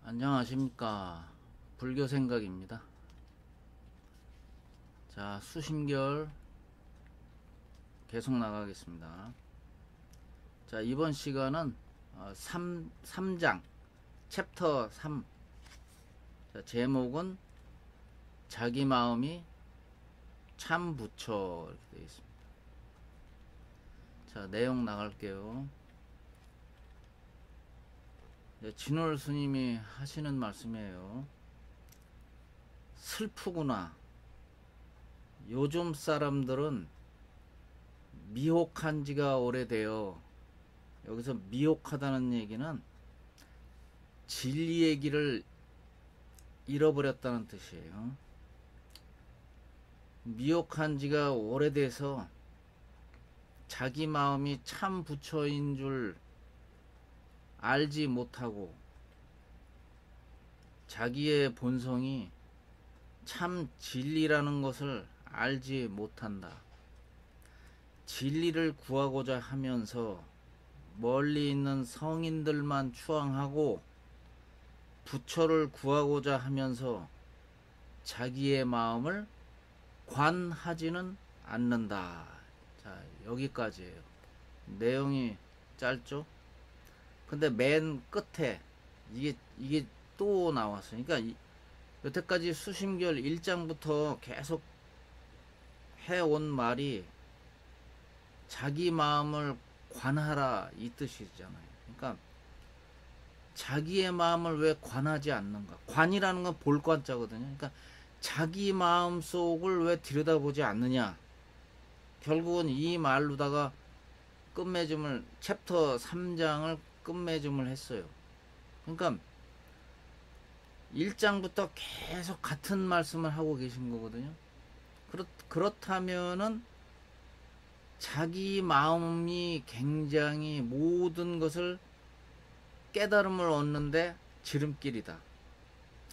안녕하십니까. 불교 생각입니다. 자, 수심결 계속 나가겠습니다. 자, 이번 시간은 3장 챕터 3. 자, 제목은 자기 마음이 참 부처 이렇게 되어 있습니다. 자, 내용 나갈게요. 네, 진월 스님이 하시는 말씀이에요. 슬프구나. 요즘 사람들은 미혹한 지가 오래되어. 여기서 미혹하다는 얘기는 진리 얘기를 잃어버렸다는 뜻이에요. 미혹한 지가 오래돼서 자기 마음이 참 부처인 줄 알지 못하고 자기의 본성이 참 진리라는 것을 알지 못한다. 진리를 구하고자 하면서 멀리 있는 성인들만 추앙하고 부처를 구하고자 하면서 자기의 마음을 관하지는 않는다. 자, 여기까지예요. 내용이 짧죠? 근데 맨 끝에 이게 또 나왔어요. 그러니까 여태까지 수심결 1장부터 계속 해온 말이 자기 마음을 관하라 이 뜻이잖아요. 그러니까 자기의 마음을 왜 관하지 않는가? 관이라는 건 볼 관자거든요. 그러니까 자기 마음 속을 왜 들여다보지 않느냐? 결국은 이 말로다가 끝맺음을 챕터 3장을 끝맺음을 했어요. 그러니까 1장부터 계속 같은 말씀을 하고 계신 거거든요. 그렇다면은 자기 마음이 굉장히 모든 것을 깨달음을 얻는데 지름길이다.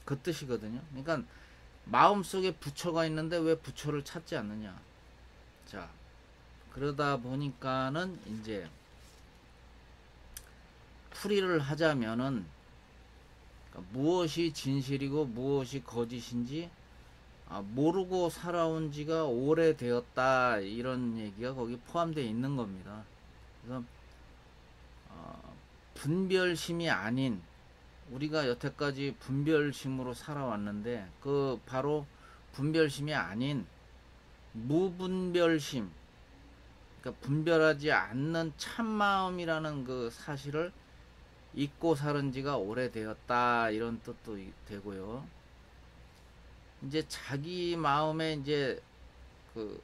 그 뜻이거든요. 그러니까 마음속에 부처가 있는데 왜 부처를 찾지 않느냐. 자, 그러다 보니까는 이제 풀이를 하자면은 무엇이 진실이고 무엇이 거짓인지 모르고 살아온 지가 오래되었다 이런 얘기가 거기 포함되어 있는 겁니다. 그래서 분별심이 아닌 우리가 여태까지 분별심으로 살아왔는데 그 바로 분별심이 아닌 무분별심, 그러니까 분별하지 않는 참마음이라는 그 사실을 잊고 살은 지가 오래되었다 이런 뜻도 되고요. 이제 자기 마음에 이제 그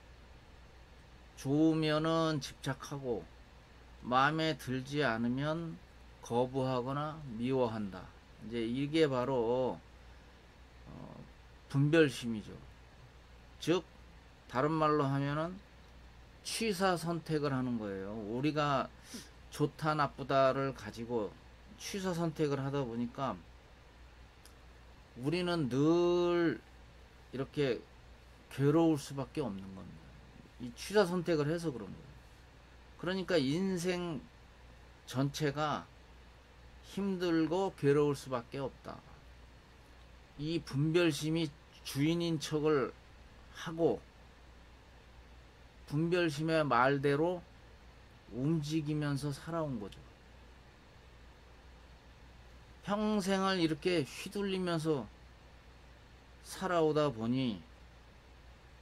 좋으면은 집착하고 마음에 들지 않으면 거부하거나 미워한다. 이제 이게 바로 분별심이죠. 즉 다른 말로 하면은 취사 선택을 하는 거예요. 우리가 좋다 나쁘다를 가지고 취사 선택을 하다 보니까 우리는 늘 이렇게 괴로울 수밖에 없는 겁니다. 이 취사 선택을 해서 그런 거예요. 그러니까 인생 전체가 힘들고 괴로울 수밖에 없다. 이 분별심이 주인인 척을 하고 분별심의 말대로 움직이면서 살아온 거죠. 평생을 이렇게 휘둘리면서 살아오다 보니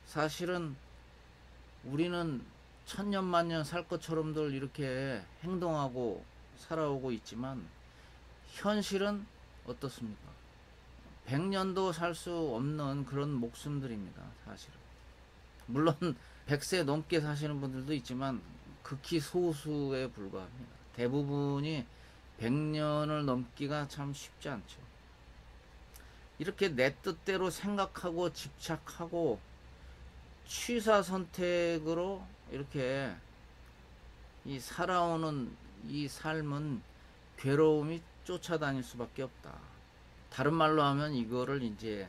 사실은 우리는 천년만년 살 것처럼들 이렇게 행동하고 살아오고 있지만 현실은 어떻습니까? 100년도 살 수 없는 그런 목숨들입니다. 사실은. 물론 100세 넘게 사시는 분들도 있지만 극히 소수에 불과합니다. 대부분이 100년을 넘기가 참 쉽지 않죠. 이렇게 내 뜻대로 생각하고 집착하고 취사 선택으로 이렇게 이 살아오는 이 삶은 괴로움이 쫓아다닐 수밖에 없다. 다른 말로 하면 이거를 이제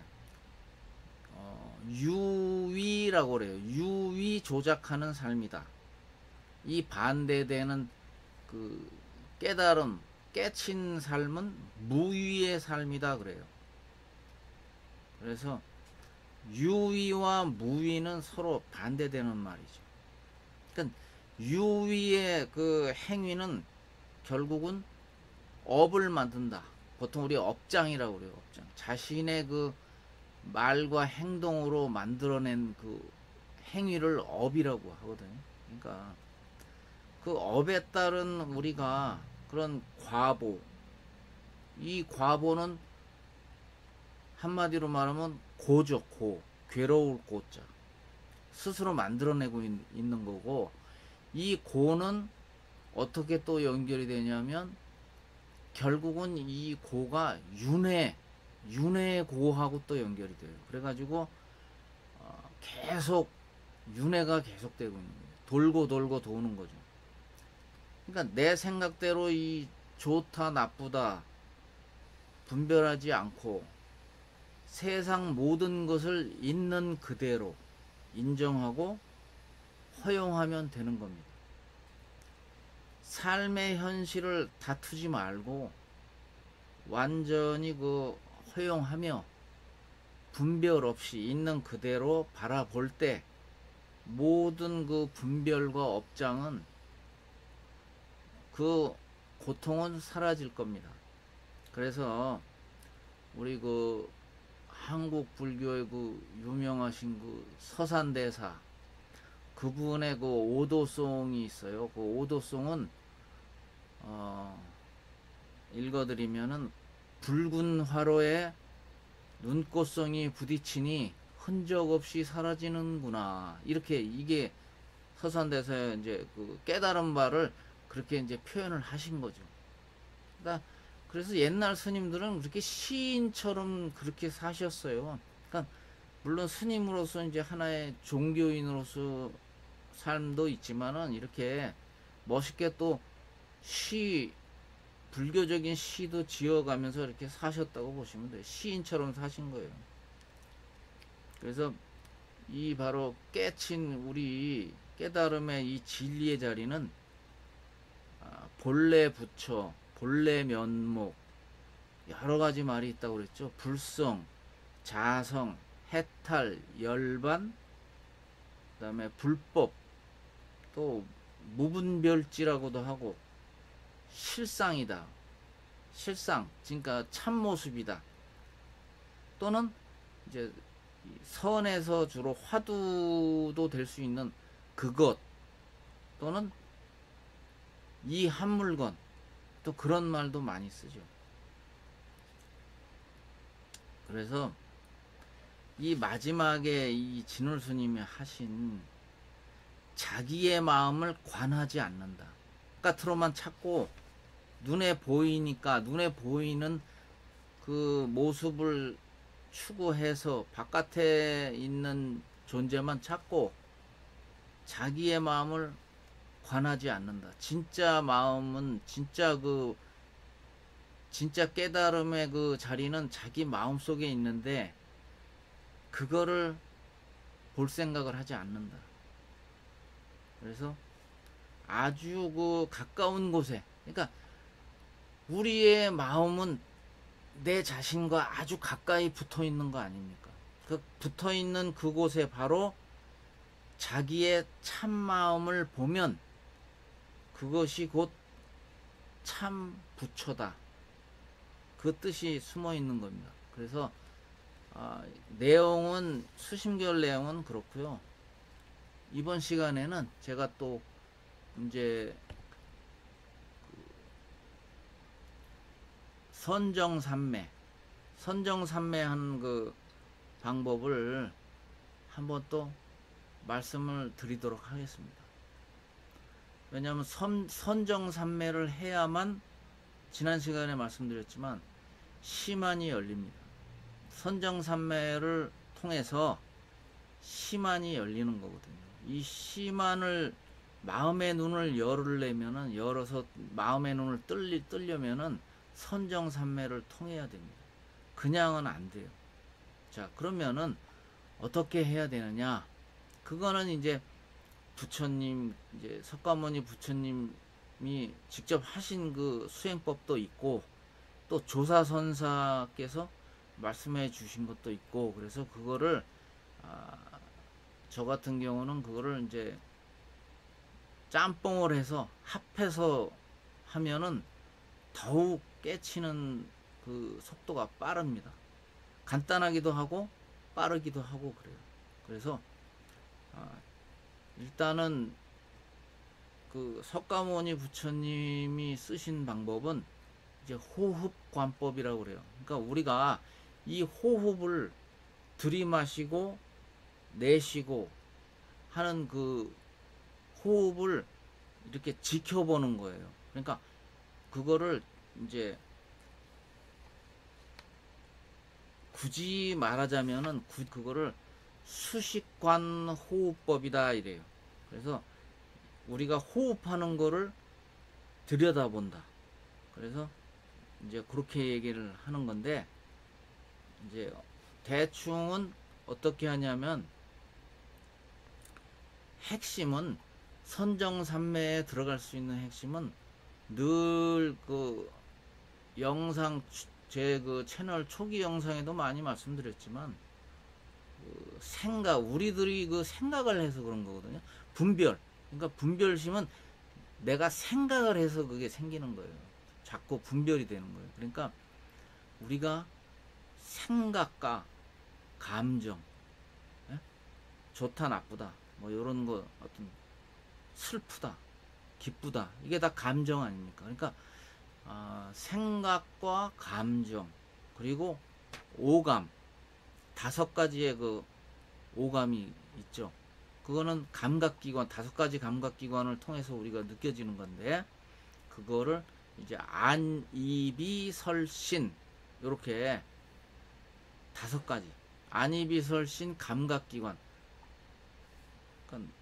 유위라고 그래요. 유위 조작하는 삶이다. 이 반대되는 그 깨달음, 깨친 삶은 무위의 삶이다 그래요. 그래서 유위와 무위는 서로 반대되는 말이죠. 그러니까 유위의 그 행위는 결국은 업을 만든다. 보통 우리 업장이라고 그래요. 업장. 자신의 그 말과 행동으로 만들어낸 그 행위를 업이라고 하거든요. 그러니까 그 업에 따른 우리가 그런 과보, 이 과보는 한마디로 말하면 고죠. 고, 괴로울 고자, 스스로 만들어내고 있는 거고, 이 고는 어떻게 또 연결이 되냐면 결국은 이 고가 윤회의 고하고 또 연결이 돼요. 그래가지고 계속 윤회가 계속되고 있는 거예요. 돌고 돌고 도는 거죠. 그러니까 내 생각대로 이 좋다 나쁘다 분별하지 않고 세상 모든 것을 있는 그대로 인정하고 허용하면 되는 겁니다. 삶의 현실을 다투지 말고 완전히 그 허용하며 분별 없이 있는 그대로 바라볼 때 모든 그 분별과 업장은 그 고통은 사라질 겁니다. 그래서 우리 그 한국 불교의 그 유명하신 그 서산대사 그분의 그 오도송이 있어요. 그 오도송은 읽어드리면은 붉은 화로에 눈꽃송이 부딪히니 흔적 없이 사라지는구나. 이렇게 이게 서산대사의 이제 그 깨달은 바를 그렇게 이제 표현을 하신 거죠. 그러니까 그래서 옛날 스님들은 그렇게 시인처럼 그렇게 사셨어요. 그러니까 물론 스님으로서 이제 하나의 종교인으로서 삶도 있지만은 이렇게 멋있게 또 불교적인 시도 지어가면서 이렇게 사셨다고 보시면 돼요. 시인처럼 사신 거예요. 그래서 이 바로 깨친 우리 깨달음의 이 진리의 자리는 본래 부처, 본래 면목, 여러 가지 말이 있다고 그랬죠. 불성, 자성, 해탈, 열반, 그 다음에 불법, 또 무분별지라고도 하고 실상이다. 실상, 그러니까 참모습이다. 또는 이제 선에서 주로 화두도 될 수 있는 그것, 또는 이 한 물건, 또 그런 말도 많이 쓰죠. 그래서 이 마지막에 이 진울스님이 하신 자기의 마음을 관하지 않는다. 바깥으로만 찾고 눈에 보이니까 눈에 보이는 그 모습을 추구해서 바깥에 있는 존재만 찾고 자기의 마음을 관하지 않는다. 진짜 마음은 진짜 깨달음의 그 자리는 자기 마음 속에 있는데 그거를 볼 생각을 하지 않는다. 그래서 아주 그 가까운 곳에, 그러니까 우리의 마음은 내 자신과 아주 가까이 붙어 있는 거 아닙니까? 그 붙어 있는 그곳에 바로 자기의 참 마음을 보면 그것이 곧 참 부처다. 그 뜻이 숨어 있는 겁니다. 그래서 내용은 수심결 내용은 그렇고요. 이번 시간에는 제가 또 이제 선정산매한 그 방법을 한번 또 말씀을 드리도록 하겠습니다. 왜냐하면 선정산매를 해야만 지난 시간에 말씀드렸지만 시만이 열립니다. 선정산매를 통해서 시만이 열리는 거거든요. 이 시만을 마음의 눈을 열어서 마음의 눈을 뜨려면은 선정산매를 통해야 됩니다. 그냥은 안 돼요. 자, 그러면은 어떻게 해야 되느냐? 그거는 이제 부처님, 이제 석가모니 부처님이 직접 하신 그 수행법도 있고 또 조사선사께서 말씀해 주신 것도 있고 그래서 그거를 저 같은 경우는 그거를 이제 짬뽕을 해서 합해서 하면은 더욱 깨치는 그 속도가 빠릅니다. 간단하기도 하고 빠르기도 하고 그래요. 그래서 일단은 그 석가모니 부처님이 쓰신 방법은 이제 호흡관법이라고 그래요. 그러니까 우리가 이 호흡을 들이마시고 내쉬고 하는 그 호흡을 이렇게 지켜보는 거예요. 그러니까 그거를 이제 굳이 말하자면은 그거를 수식관 호흡법이다 이래요. 그래서 우리가 호흡하는 거를 들여다본다. 그래서 이제 그렇게 얘기를 하는 건데 이제 대충은 어떻게 하냐면 핵심은 선정산매에 들어갈 수 있는 핵심은 늘 그 영상 제 그 채널 초기 영상에도 많이 말씀드렸지만 그 생각 우리들이 그 생각을 해서 그런 거거든요. 분별 그러니까 분별심은 내가 생각을 해서 그게 생기는 거예요. 자꾸 분별이 되는 거예요. 그러니까 우리가 생각과 감정 예? 좋다 나쁘다 뭐 이런 거 어떤 슬프다 기쁘다 이게 다 감정 아닙니까? 그러니까 생각과 감정 그리고 오감 5가지의 그 오감이 있죠. 그거는 감각기관 5가지 감각기관을 통해서 우리가 느껴지는 건데 그거를 이제 안, 이, 비, 설, 신 요렇게 5가지 안, 이, 비, 설, 신 감각기관 그러니까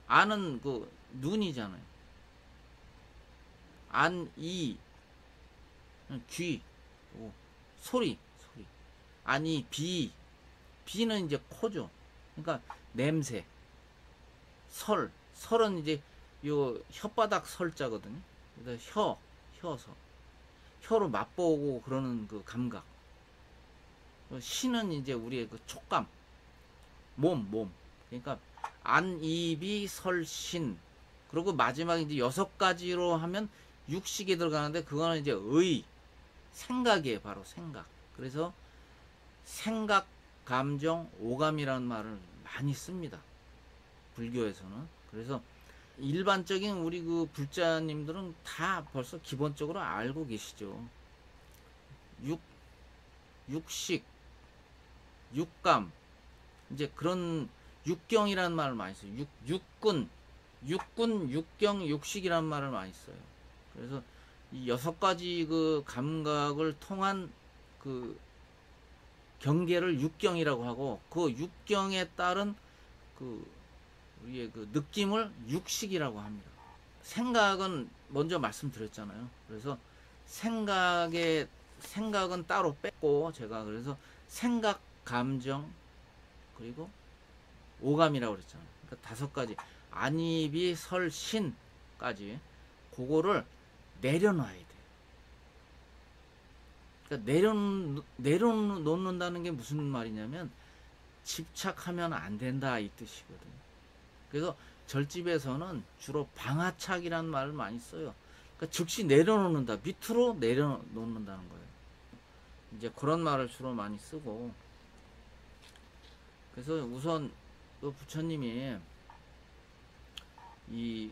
안은 그 눈이잖아요. 안, 이, 귀, 소리. 아니, 비는 이제 코죠. 그러니까 냄새. 설은 이제 요 혓바닥 설자거든요. 그래서 혀서. 혀로 맛보고 그러는 그 감각. 신은 이제 우리의 그 촉감. 몸. 그러니까 안, 이, 비, 설, 신. 그리고 마지막에 이제 6가지로 하면 육식이 들어가는데 그거는 이제 생각이에요. 바로 생각. 그래서 생각, 감정, 오감이라는 말을 많이 씁니다. 불교에서는. 그래서 일반적인 우리 그 불자님들은 다 벌써 기본적으로 알고 계시죠. 육식, 육감, 이제 그런 육경이라는 말을 많이 써요. 육군, 육경, 육식이라는 말을 많이 써요. 그래서 이 6가지 그 감각을 통한 그 경계를 육경이라고 하고 그 육경에 따른 그 우리의 그 느낌을 육식이라고 합니다. 생각은 먼저 말씀드렸잖아요. 그래서 생각은 따로 뺐고 제가 그래서 생각, 감정 그리고 오감이라고 그랬잖아요. 그러니까 5가지 안입이 설 신까지 그거를 내려놔야 돼요. 그러니까 내려놓는다는 게 무슨 말이냐면 집착하면 안 된다 이 뜻이거든요. 그래서 절집에서는 주로 방아착이라는 말을 많이 써요. 그러니까 즉시 내려놓는다, 밑으로 내려놓는다는 거예요. 이제 그런 말을 주로 많이 쓰고 그래서 우선 그 부처님이 이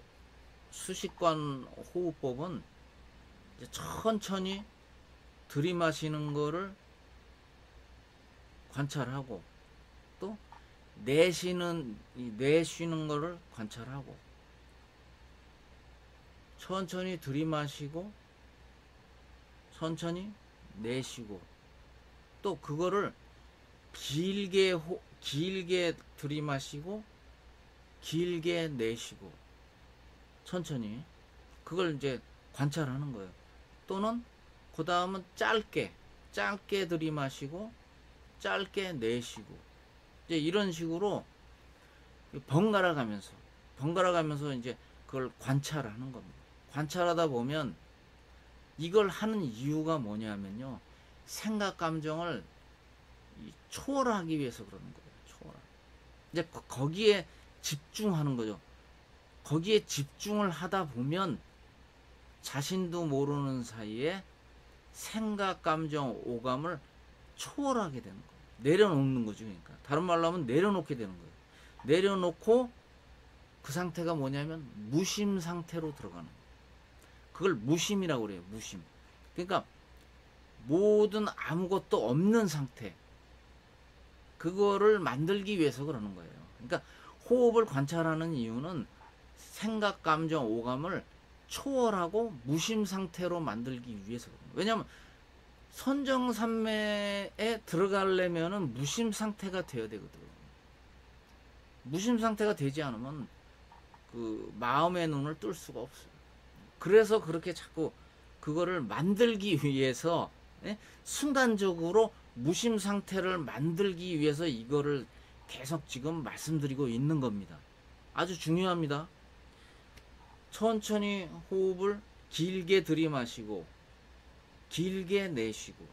수식관 호흡법은 이제 천천히 들이마시는 거를 관찰하고 또 내쉬는 거를 관찰하고 천천히 들이마시고 천천히 내쉬고 또 그거를 길게 들이마시고 길게 내쉬고 천천히 그걸 이제 관찰하는 거예요. 또는 그 다음은 짧게 들이마시고 짧게 내쉬고 이제 이런 식으로 번갈아 가면서 이제 그걸 관찰하는 겁니다. 관찰하다 보면 이걸 하는 이유가 뭐냐면요. 생각 감정을 초월하기 위해서 그러는 거예요. 초월. 이제 거기에 집중하는 거죠. 거기에 집중을 하다 보면 자신도 모르는 사이에 생각, 감정, 오감을 초월하게 되는 거예요. 내려놓는 거죠. 그러니까 다른 말로 하면 내려놓게 되는 거예요. 내려놓고 그 상태가 뭐냐면 무심 상태로 들어가는 거예요. 그걸 무심이라고 그래요. 무심. 그러니까 모든 아무것도 없는 상태, 그거를 만들기 위해서 그러는 거예요. 그러니까 호흡을 관찰하는 이유는 생각, 감정, 오감을 초월하고 무심 상태로 만들기 위해서 그래요. 왜냐하면 선정산매에 들어가려면은 무심 상태가 되어야 되거든. 무심 상태가 되지 않으면 그 마음의 눈을 뜰 수가 없어요. 그래서 그렇게 자꾸 그거를 만들기 위해서, 예? 순간적으로 무심 상태를 만들기 위해서 이거를 계속 지금 말씀드리고 있는 겁니다. 아주 중요합니다. 천천히 호흡을 길게 들이마시고 길게 내쉬고,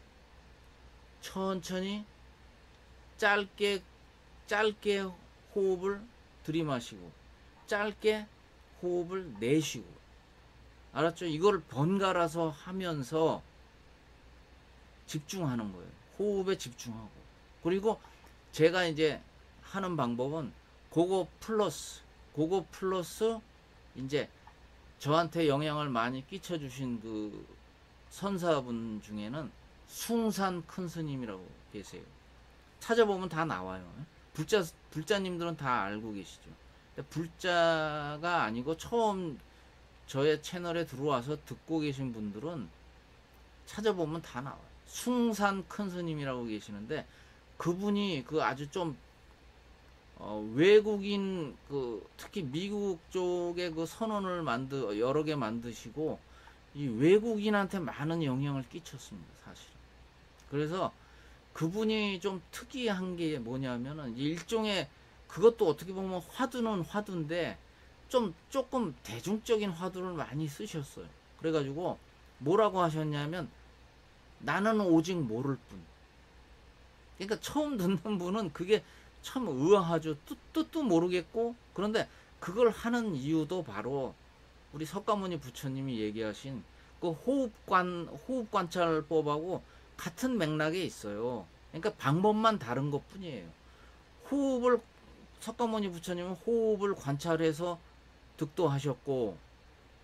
천천히 짧게 호흡을 들이마시고 짧게 호흡을 내쉬고. 알았죠? 이걸 번갈아서 하면서 집중하는 거예요. 호흡에 집중하고. 그리고 제가 이제 하는 방법은 그거 플러스 이제 저한테 영향을 많이 끼쳐주신 그 선사분 중에는 숭산 큰 스님이라고 계세요. 찾아보면 다 나와요. 불자님들은 다 알고 계시죠. 불자가 아니고 처음 저의 채널에 들어와서 듣고 계신 분들은 찾아보면 다 나와요. 숭산 큰 스님이라고 계시는데, 그분이 그 아주 좀 외국인, 그 특히 미국 쪽에 그 선언을 여러 개 만드시고 이 외국인한테 많은 영향을 끼쳤습니다, 사실은. 그래서 그분이 좀 특이한 게 뭐냐면은 일종의, 그것도 어떻게 보면 화두는 화두인데 조금 대중적인 화두를 많이 쓰셨어요. 그래가지고 뭐라고 하셨냐면, 나는 오직 모를 뿐. 그러니까 처음 듣는 분은 그게 참 의아하죠. 뜻도 모르겠고. 그런데 그걸 하는 이유도 바로 우리 석가모니 부처님이 얘기하신 그 호흡 관찰법하고 같은 맥락에 있어요. 그러니까 방법만 다른 것 뿐이에요. 석가모니 부처님은 호흡을 관찰해서 득도하셨고,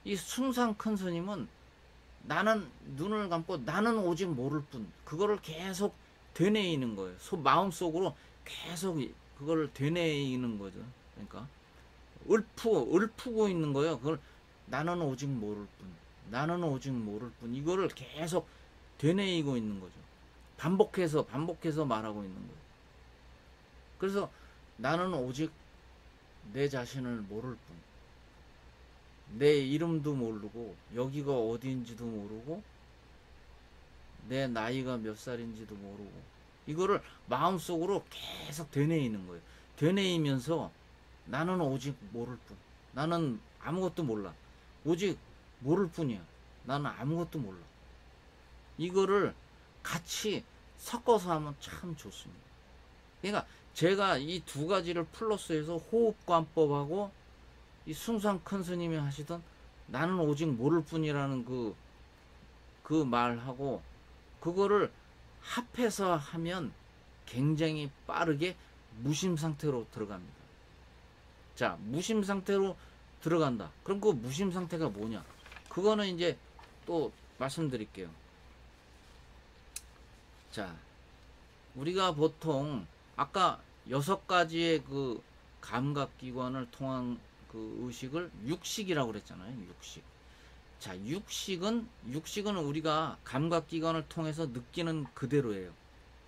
이 숭상 큰 스님은 나는 눈을 감고 나는 오직 모를 뿐, 그거를 계속 되뇌이는 거예요. 마음속으로 계속 그걸 되뇌이는 거죠. 그러니까 읊고 있는 거예요. 그걸 나는 오직 모를 뿐, 나는 오직 모를 뿐, 이거를 계속 되뇌이고 있는 거죠. 반복해서 말하고 있는 거예요. 그래서 나는 오직 내 자신을 모를 뿐, 내 이름도 모르고 여기가 어디인지도 모르고 내 나이가 몇 살인지도 모르고, 이거를 마음속으로 계속 되뇌이는 거예요. 되뇌이면서 나는 오직 모를 뿐, 나는 아무것도 몰라, 오직 모를 뿐이야, 나는 아무것도 몰라. 이거를 같이 섞어서 하면 참 좋습니다. 그러니까 제가 이 두 가지를 플러스해서 호흡관법하고 이 숭상 큰 스님이 하시던 나는 오직 모를 뿐이라는 그 말하고, 그거를 합해서 하면 굉장히 빠르게 무심 상태로 들어갑니다. 자, 무심 상태로 들어간다. 그럼 그 무심 상태가 뭐냐? 그거는 이제 또 말씀드릴게요. 자, 우리가 보통 아까 6가지의 그 감각기관을 통한 그 의식을 육식이라고 그랬잖아요. 육식. 자, 육식은 우리가 감각기관을 통해서 느끼는 그대로예요.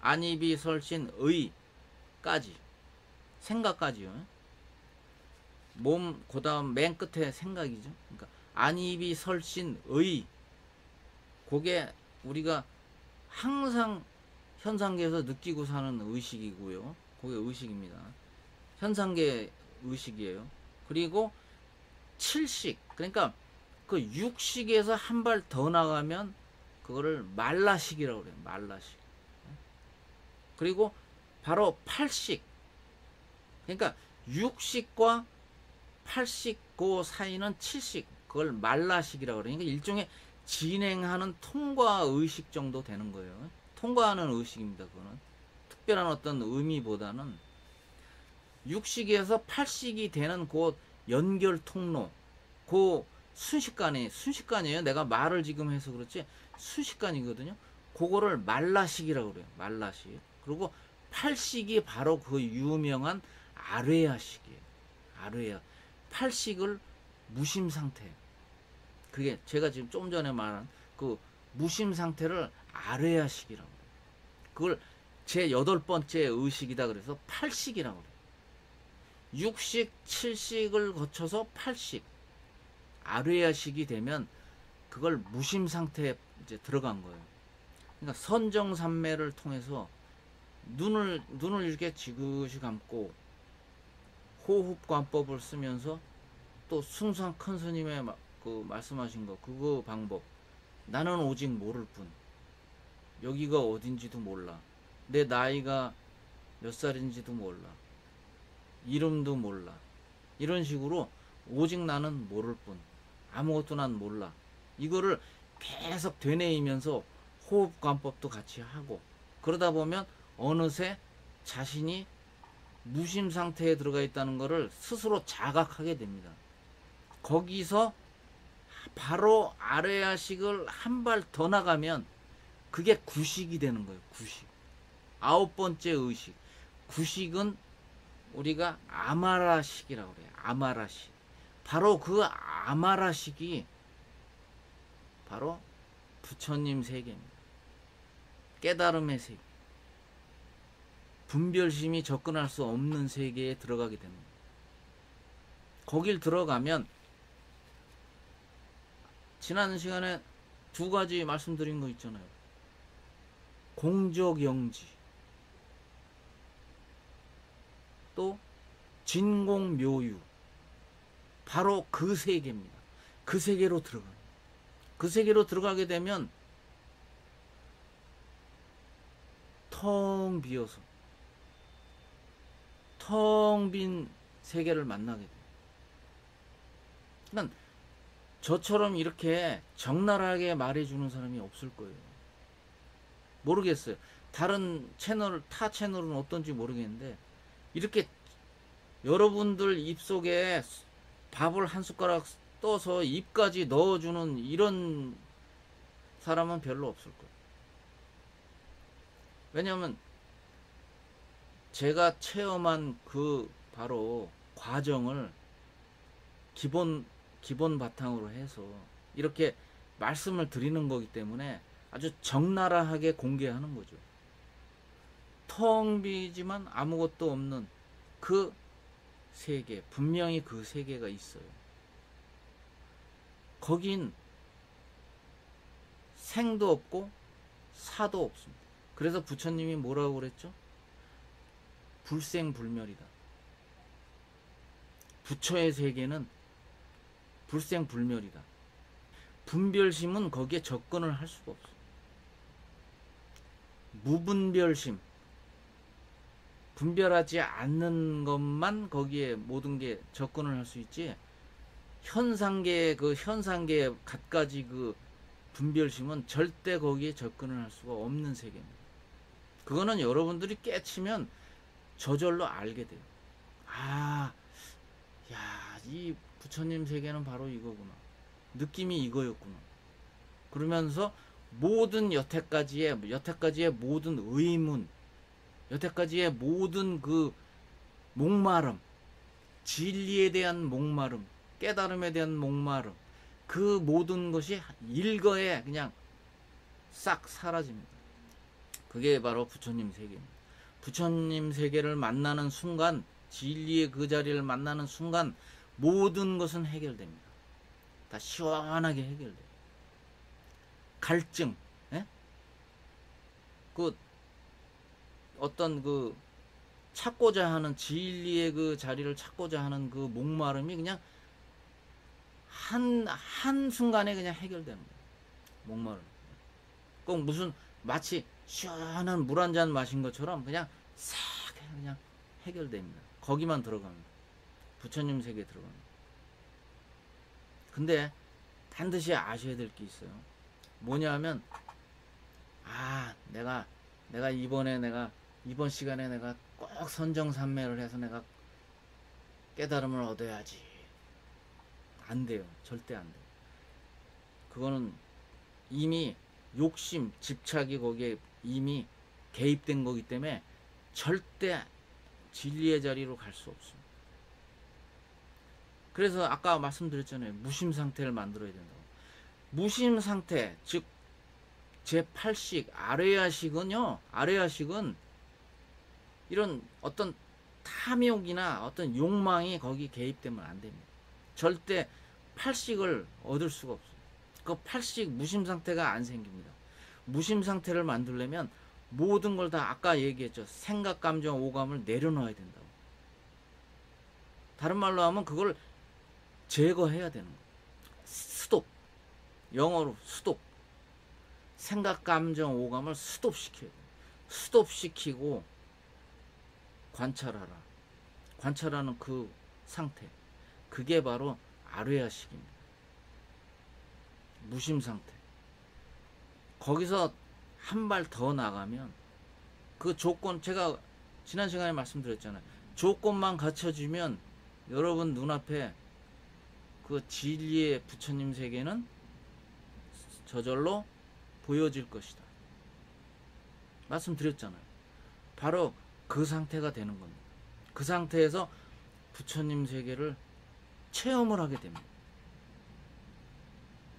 안입이 설신 의까지, 생각까지요. 몸 그 다음 맨 끝에 생각이죠. 그러니까 안입이 설신 의, 그게 우리가 항상 현상계에서 느끼고 사는 의식이고요. 그게 의식입니다. 현상계 의식이에요. 그리고 칠식, 그러니까 그 육식에서 한 발 더 나가면 그거를 말라식이라고 그래요. 말라식. 그리고 바로 팔식. 그러니까 육식과 팔식 그 사이는 칠식. 그걸 말라식이라고 그래요. 그러니까 일종의 진행하는 통과 의식 정도 되는 거예요. 통과하는 의식입니다. 그거는 특별한 어떤 의미보다는 육식에서 팔식이 되는 그 연결 통로, 그 순식간이에요. 내가 말을 지금 해서 그렇지 순식간이거든요. 그거를 말라식이라고 그래요. 말라식. 그리고 팔식이 바로 그 유명한 아뢰야식이에요. 아뢰야. 팔식을 무심 상태. 그게 제가 지금 좀 전에 말한 그 무심 상태를 아뢰야식이라고 그래요. 그걸 제 8번째 의식이다 그래서 팔식이라고 그래요. 육식, 칠식을 거쳐서 팔식, 아뢰야식이 되면 그걸 무심 상태에 이제 들어간 거예요. 그러니까 선정산매를 통해서 눈을 이렇게 지그시 감고 호흡관법을 쓰면서 또 숭상 큰 스님의 그 말씀하신 거 그거 방법, 나는 오직 모를 뿐, 여기가 어딘지도 몰라, 내 나이가 몇 살인지도 몰라, 이름도 몰라, 이런 식으로 오직 나는 모를 뿐, 아무것도 난 몰라, 이거를 계속 되뇌이면서 호흡관법도 같이 하고 그러다 보면 어느새 자신이 무심 상태에 들어가 있다는 것을 스스로 자각하게 됩니다. 거기서 바로 아뢰야식을 한 발 더 나가면 그게 구식이 되는 거예요. 구식. 9번째 의식. 구식은 우리가 아마라식이라고 그래요. 아마라식. 바로 그 아마라식이 바로 부처님 세계입니다. 깨달음의 세계. 분별심이 접근할 수 없는 세계에 들어가게 됩니다. 거길 들어가면 지난 시간에 2가지 말씀드린 거 있잖아요. 공적영지, 또 진공묘유. 바로 그 세계입니다. 그 세계로 들어가요. 그 세계로 들어가게 되면 텅 비어서 텅 빈 세계를 만나게 돼요. 그러니까 저처럼 이렇게 적나라하게 말해주는 사람이 없을 거예요. 모르겠어요. 다른 채널, 타 채널은 어떤지 모르겠는데 이렇게 여러분들 입속에 밥을 한 숟가락 떠서 입까지 넣어주는 이런 사람은 별로 없을 거예요. 왜냐하면 제가 체험한 그 바로 과정을 기본 바탕으로 해서 이렇게 말씀을 드리는 거기 때문에 아주 적나라하게 공개하는 거죠. 텅 비지만 아무것도 없는 그 세계, 분명히 그 세계가 있어요. 거긴 생도 없고 사도 없습니다. 그래서 부처님이 뭐라고 그랬죠? 불생불멸이다. 부처의 세계는 불생불멸이다. 분별심은 거기에 접근을 할 수가 없어. 무분별심, 분별하지 않는 것만 거기에 모든 게 접근을 할 수 있지, 현상계의 갖가지 그 분별심은 절대 거기에 접근을 할 수가 없는 세계입니다. 그거는 여러분들이 깨치면 저절로 알게 돼요. 아, 야, 이 부처님 세계는 바로 이거구나. 느낌이 이거였구나. 그러면서 모든 여태까지의 모든 의문, 여태까지의 모든 그 목마름, 진리에 대한 목마름, 깨달음에 대한 목마름, 그 모든 것이 일거에 그냥 싹 사라집니다. 그게 바로 부처님 세계입니다. 부처님 세계를 만나는 순간, 진리의 그 자리를 만나는 순간 모든 것은 해결됩니다. 다 시원하게 해결돼요. 갈증, 예? 그 어떤 그 찾고자 하는 진리의 그 자리를 찾고자 하는 그 목마름이 그냥 한순간에 그냥 해결되는 거예요. 목마른. 꼭 무슨 마치 시원한 물 한 잔 마신 것처럼 그냥 싹 그냥 해결됩니다. 거기만 들어갑니다. 부처님 세계에 들어갑니다. 근데 반드시 아셔야 될 게 있어요. 뭐냐면 내가 이번 시간에 내가 꼭 선정산매를 해서 내가 깨달음을 얻어야지. 안 돼요. 절대 안 돼요. 그거는 이미 욕심, 집착이 거기에 이미 개입된 거기 때문에 절대 진리의 자리로 갈 수 없습니다. 그래서 아까 말씀드렸잖아요. 무심 상태를 만들어야 된다고. 무심 상태, 즉 제8식, 아레아식은 이런 어떤 탐욕이나 어떤 욕망이 거기 개입되면 안 됩니다. 절대 8식을 얻을 수가 없어요. 그 8식 무심 상태가 안 생깁니다. 무심 상태를 만들려면 모든 걸 다 아까 얘기했죠. 생각, 감정, 오감을 내려놓아야 된다고. 다른 말로 하면 그걸 제거해야 되는 거예요. 스톱. 영어로 스톱. 생각, 감정, 오감을 스톱시켜야 돼요. 스톱시키고 관찰하라. 관찰하는 그 상태. 그게 바로 아뢰아식입니다. 무심 상태. 거기서 한 발 더 나가면 그 조건, 제가 지난 시간에 말씀드렸잖아요. 조건만 갖춰지면 여러분 눈앞에 그 진리의 부처님 세계는 저절로 보여질 것이다. 말씀드렸잖아요. 바로 그 상태가 되는 겁니다. 그 상태에서 부처님 세계를 체험을 하게 됩니다.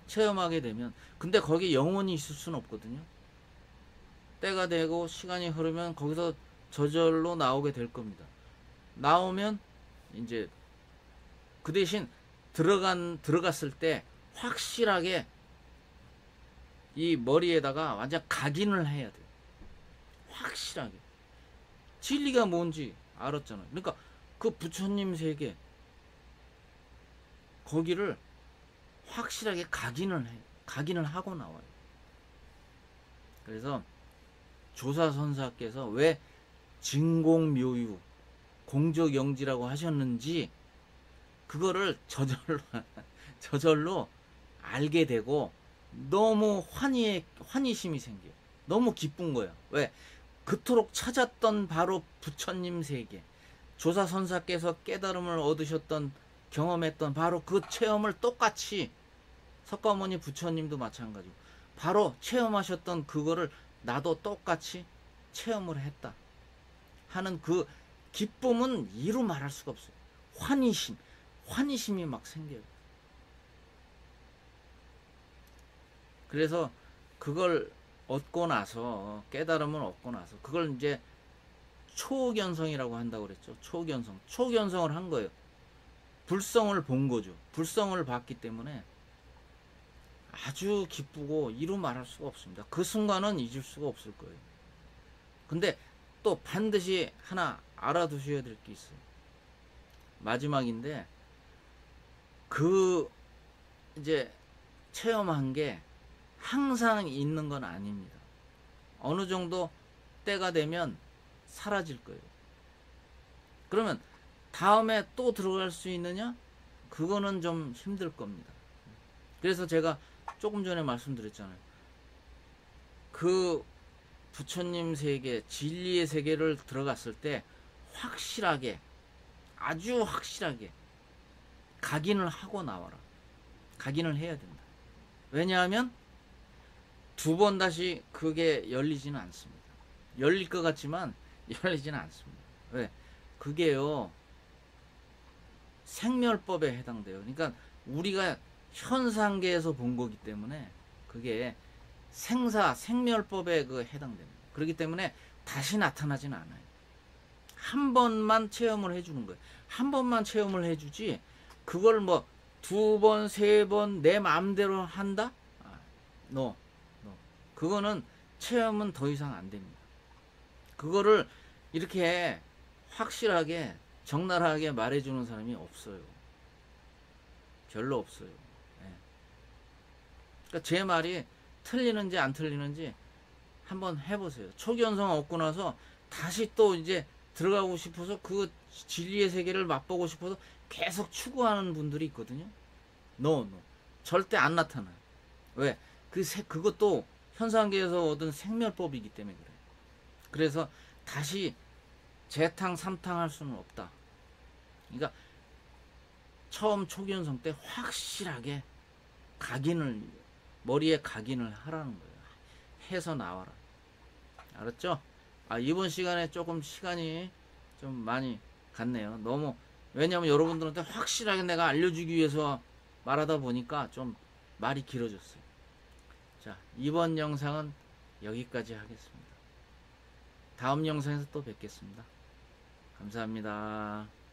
체험하게 되면, 근데 거기 영원히 있을 수는 없거든요. 때가 되고 시간이 흐르면 거기서 저절로 나오게 될 겁니다. 나오면 이제 그 대신 들어갔을 때 확실하게 이 머리에다가 완전 각인을 해야 돼요. 확실하게. 진리가 뭔지 알았잖아요. 그러니까 그 부처님 세계 거기를 확실하게 각인을 하고 나와요. 그래서 조사선사께서 왜 진공묘유 공적영지라고 하셨는지 그거를 저절로 알게 되고 너무 환희심이 생겨요. 너무 기쁜 거예요. 왜? 그토록 찾았던 바로 부처님 세계, 조사선사께서 깨달음을 얻으셨던, 경험했던 바로 그 체험을 똑같이 석가모니 부처님도 마찬가지고 바로 체험하셨던 그거를 나도 똑같이 체험을 했다 하는 그 기쁨은 이루 말할 수가 없어요. 환희심이 막 생겨요. 그래서 그걸 얻고 나서, 깨달음을 얻고 나서 그걸 이제 초견성이라고 한다고 그랬죠. 초견성을 한 거예요. 불성을 본 거죠. 불성을 봤기 때문에 아주 기쁘고 이루 말할 수가 없습니다. 그 순간은 잊을 수가 없을 거예요. 근데 또 반드시 하나 알아두셔야 될 게 있어요. 마지막인데, 그 이제 체험한 게 항상 있는 건 아닙니다. 어느 정도 때가 되면 사라질 거예요. 그러면 다음에 또 들어갈 수 있느냐? 그거는 좀 힘들 겁니다. 그래서 제가 조금 전에 말씀드렸잖아요. 그 부처님 세계, 진리의 세계를 들어갔을 때 확실하게, 아주 확실하게 각인을 하고 나와라. 각인을 해야 된다. 왜냐하면 두 번 다시 그게 열리지는 않습니다. 열릴 것 같지만 열리지는 않습니다. 왜? 그게요, 생멸법에 해당돼요. 그러니까 우리가 현상계에서 본 거기 때문에 그게 생멸법에 해당됩니다. 그렇기 때문에 다시 나타나지는 않아요. 한 번만 체험을 해주는 거예요. 한 번만 체험을 해주지, 그걸 뭐 두 번, 세 번 내 마음대로 한다? No. 그거는 체험은 더 이상 안 됩니다. 그거를 이렇게 확실하게 적나라하게 말해주는 사람이 없어요. 별로 없어요. 예. 그러니까 제 말이 틀리는지 안 틀리는지 한번 해보세요. 초기현상 얻고 나서 다시 또 이제 들어가고 싶어서 그 진리의 세계를 맛보고 싶어서 계속 추구하는 분들이 있거든요. No. 절대 안 나타나요. 왜? 그것도 현상계에서 얻은 생멸법이기 때문에 그래요. 그래서 다시 재탕, 삼탕 할 수는 없다. 그러니까 처음 초기현상 때 확실하게 머리에 각인을 하라는 거예요. 해서 나와라. 알았죠? 이번 시간에 조금 시간이 좀 많이 갔네요. 왜냐면 여러분들한테 확실하게 내가 알려주기 위해서 말하다 보니까 좀 말이 길어졌어요. 자, 이번 영상은 여기까지 하겠습니다. 다음 영상에서 또 뵙겠습니다. 감사합니다.